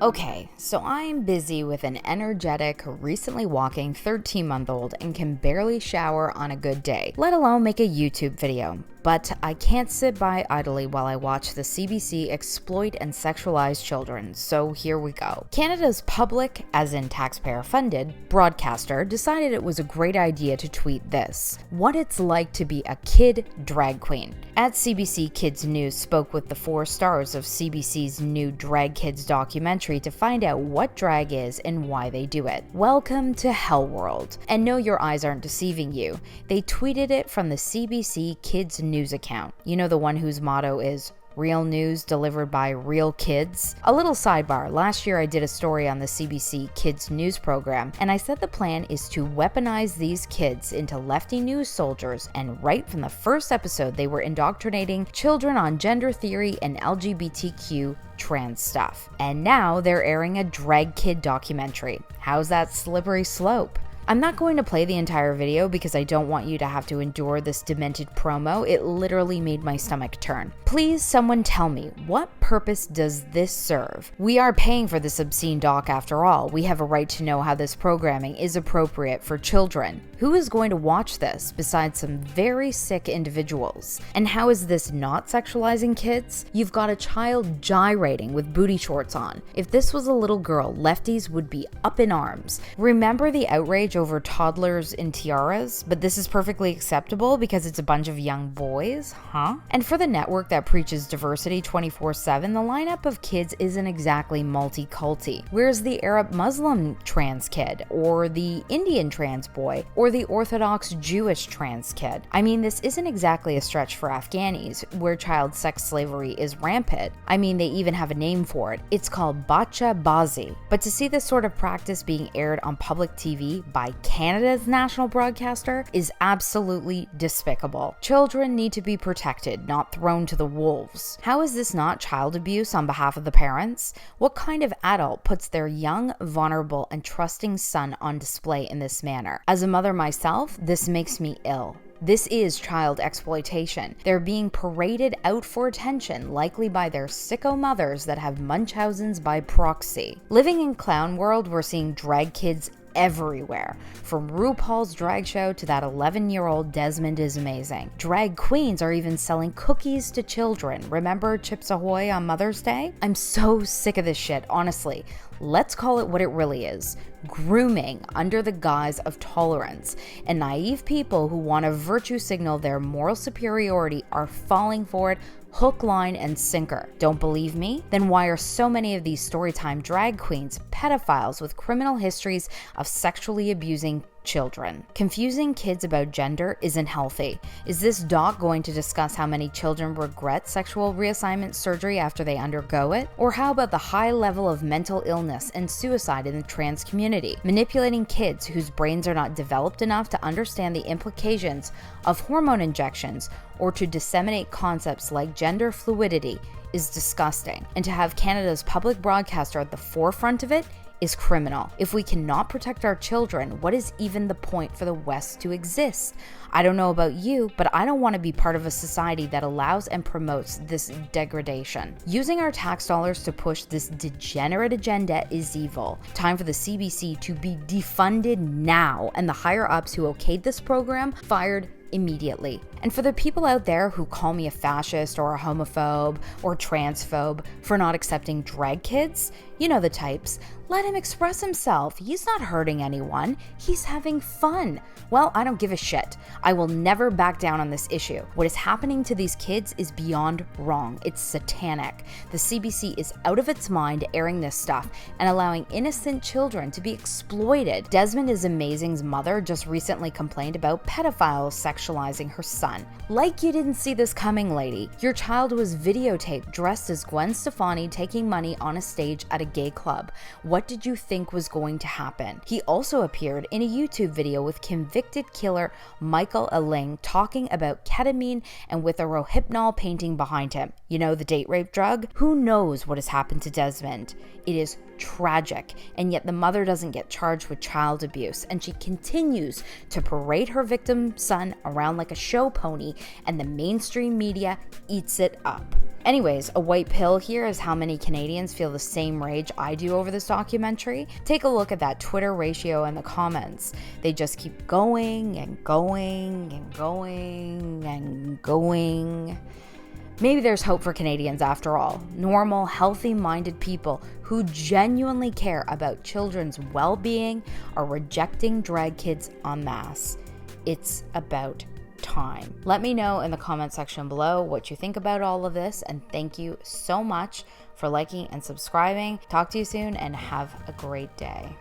Okay, so I'm busy with an energetic, recently walking 13-month-old and can barely shower on a good day, let alone make a YouTube video. But I can't sit by idly while I watch the CBC exploit and sexualize children, so here we go. Canada's public, as in taxpayer-funded, broadcaster decided it was a great idea to tweet this: what it's like to be a kid drag queen. At CBC Kids News spoke with the 4 stars of CBC's new Drag Kids documentary to find out what drag is and why they do it. Welcome to Hell World. And no, your eyes aren't deceiving you. They tweeted it from the CBC Kids News account. You know, the one whose motto is real news delivered by real kids? A little sidebar, last year I did a story on the CBC Kids News program, and I said the plan is to weaponize these kids into lefty news soldiers, and right from the first episode they were indoctrinating children on gender theory and LGBTQ trans stuff. And now they're airing a drag kid documentary. How's that slippery slope? I'm not going to play the entire video because I don't want you to have to endure this demented promo. It literally made my stomach turn. Please, someone tell me, what purpose does this serve? We are paying for this obscene doc after all. We have a right to know how this programming is appropriate for children. Who is going to watch this besides some very sick individuals? And how is this not sexualizing kids? You've got a child gyrating with booty shorts on. If this was a little girl, lefties would be up in arms. Remember the outrage over toddlers in tiaras? But this is perfectly acceptable because it's a bunch of young boys, huh? And for the network that preaches diversity 24/7, the lineup of kids isn't exactly multi-culty. Where's the Arab Muslim trans kid? Or the Indian trans boy? Or the Orthodox Jewish trans kid? I mean, this isn't exactly a stretch for Afghanis, where child sex slavery is rampant. I mean, they even have a name for it. It's called bacha bazi. But to see this sort of practice being aired on public TV by Canada's national broadcaster is absolutely despicable. Children need to be protected, not thrown to the wolves. How is this not child abuse on behalf of the parents? What kind of adult puts their young, vulnerable, and trusting son on display in this manner? As a mother myself, this makes me ill. This is child exploitation. They're being paraded out for attention, likely by their sicko mothers that have Munchausen's by proxy. Living in clown world, we're seeing drag kids everywhere. From RuPaul's drag show to that 11-year-old Desmond is amazing. Drag queens are even selling cookies to children. Remember Chips Ahoy on Mother's Day? I'm so sick of this shit, honestly. Let's call it what it really is: grooming under the guise of tolerance. And naive people who want to virtue signal their moral superiority are falling for it hook, line, and sinker. Don't believe me? Then why are so many of these storytime drag queens pedophiles with criminal histories of sexually abusing children? Confusing kids about gender isn't healthy. Is this doc going to discuss how many children regret sexual reassignment surgery after they undergo it? Or how about the high level of mental illness and suicide in the trans community? Manipulating kids whose brains are not developed enough to understand the implications of hormone injections or to disseminate concepts like gender fluidity is disgusting. And to have Canada's public broadcaster at the forefront of it is criminal. If we cannot protect our children, what is even the point for the West to exist? I don't know about you, but I don't want to be part of a society that allows and promotes this degradation. Using our tax dollars to push this degenerate agenda is evil. Time for the CBC to be defunded now, and the higher-ups who okayed this program fired immediately. And for the people out there who call me a fascist or a homophobe or transphobe for not accepting drag kids, you know the types, let him express himself. He's not hurting anyone. He's having fun. Well, I don't give a shit. I will never back down on this issue. What is happening to these kids is beyond wrong. It's satanic. The CBC is out of its mind airing this stuff and allowing innocent children to be exploited. Desmond is Amazing's mother just recently complained about pedophiles sexualizing her son. Like you didn't see this coming, lady. Your child was videotaped dressed as Gwen Stefani taking money on a stage at a gay club. What did you think was going to happen? He also appeared in a YouTube video with convicted killer Michael Aling talking about ketamine and with a Rohypnol painting behind him. You know, the date rape drug? Who knows what has happened to Desmond? It is tragic, and yet the mother doesn't get charged with child abuse, and she continues to parade her victim son around like a show pony, and the mainstream media eats it up. Anyways, a white pill here is how many Canadians feel the same rage I do over this documentary. Take a look at that Twitter ratio in the comments. They just keep going and going and going and going. Maybe there's hope for Canadians after all. Normal, healthy-minded people who genuinely care about children's well-being are rejecting drag kids en masse. It's about time. Let me know in the comment section below what you think about all of this, and thank you so much for liking and subscribing. Talk to you soon and have a great day.